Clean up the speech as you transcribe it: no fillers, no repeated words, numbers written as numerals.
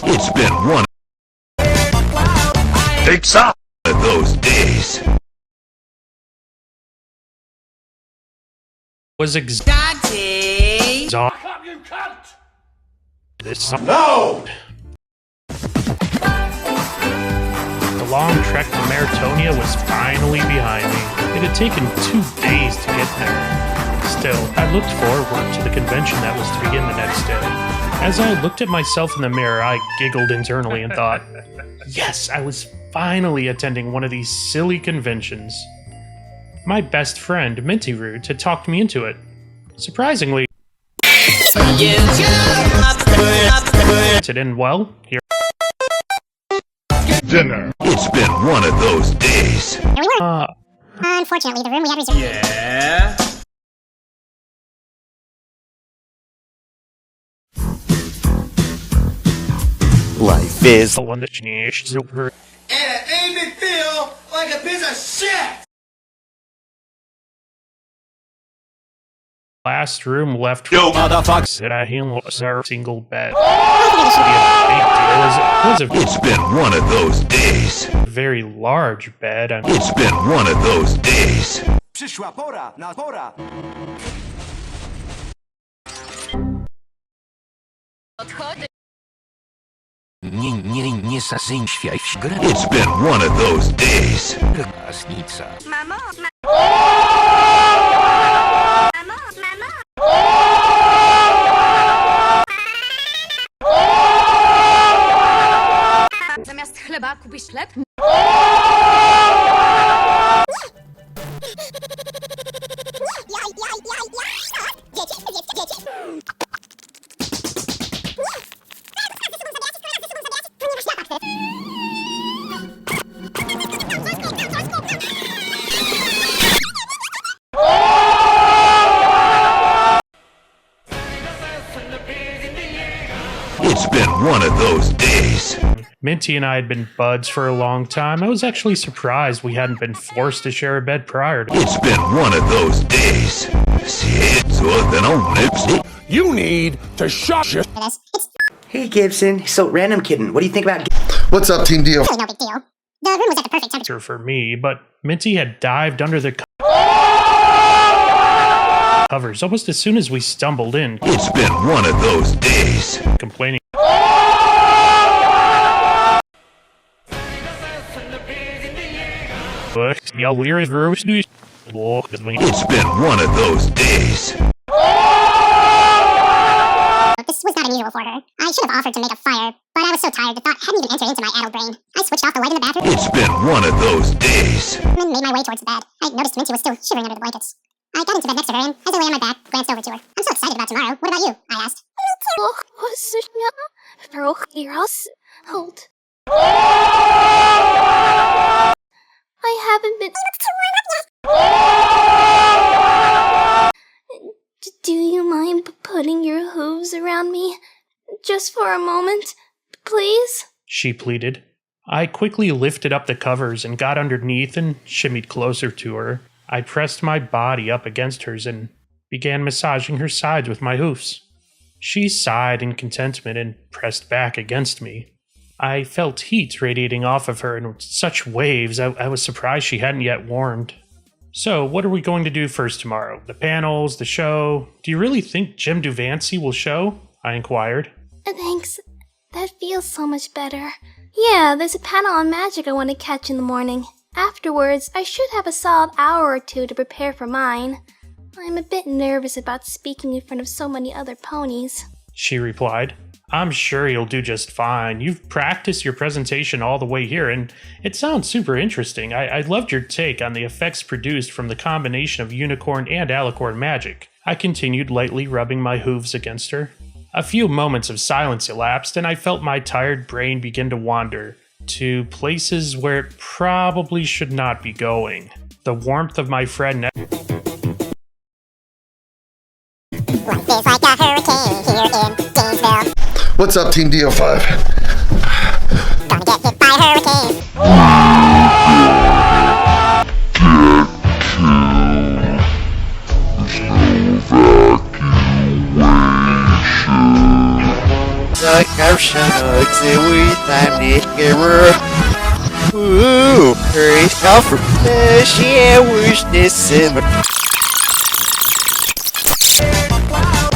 It's been one. Takes up those days. Was exhausting. Fuck up, you cunt! This No! The long trek to Maritonia was finally behind me. It had taken 2 days to get there. Still, I looked forward to the convention that was to begin the next day. As I looked at myself in the mirror, I giggled internally and thought, yes, I was finally attending one of these silly conventions. My best friend, Minty Root, had talked me into it. Surprisingly, it ended well. Here. Dinner. It's been one of those days. Here we were. Unfortunately, the room we had reserved. Yeah? Life is The one that changed over. And it made me feel like a piece of shit! Last room left. yo motherfucker. Said I was our single bed. It was It's been one of those days. a very large bed. It's been one of those days. Przyszła pora na pora. Nie sasyn świat gra. It's been one of those days. Gasnica. Mama. Zamiast chleba kupisz chleb? It's been one of those days. Minty and I had been buds for a long time. I was actually surprised we hadn't been forced to share a bed prior to. It's been one of those days. You need to shut your... Hey Gibson, so random kitten, what do you think about What's up, Team Deal? Really no big deal. The room was at the perfect temperature. For me, but Minty had dived under the covers almost as soon as we stumbled in, It's been one of those days. complaining. But yeah, we're It's been one of those days. This was not unusual for her. I should have offered to make a fire, but I was so tired the thought hadn't even entered into my addled brain. I switched off the light in the bathroom It's been one of those days. and made my way towards the bed. I noticed Minty was still shivering under the blankets. I got into bed next to her and, as I lay on my back, glanced over to her. I'm so excited about tomorrow. What about you? I asked. Hold. I haven't been. Do you mind putting your hooves around me? Just for a moment, please? She pleaded. I quickly lifted up the covers and got underneath and shimmied closer to her. I pressed my body up against hers and began massaging her sides with my hoofs. She sighed in contentment and pressed back against me. I felt heat radiating off of her in such waves I was surprised she hadn't yet warmed. So, what are we going to do first tomorrow? The panels, the show? Do you really think Jim Duvansey will show? I inquired. Thanks. That feels so much better. Yeah, there's a panel on magic I want to catch in the morning. Afterwards, I should have a solid hour or 2 to prepare for mine. I'm a bit nervous about speaking in front of so many other ponies. She replied. I'm sure you'll do just fine. You've practiced your presentation all the way here, and it sounds super interesting. I loved your take on the effects produced from the combination of unicorn and alicorn magic. I continued lightly rubbing my hooves against her. A few moments of silence elapsed, and I felt my tired brain begin to wander to places where it probably should not be going. The warmth of my friend... Life is like a hurricane here in Gainesville. What's up, Team DO5? Gonna get hit by a hurricane.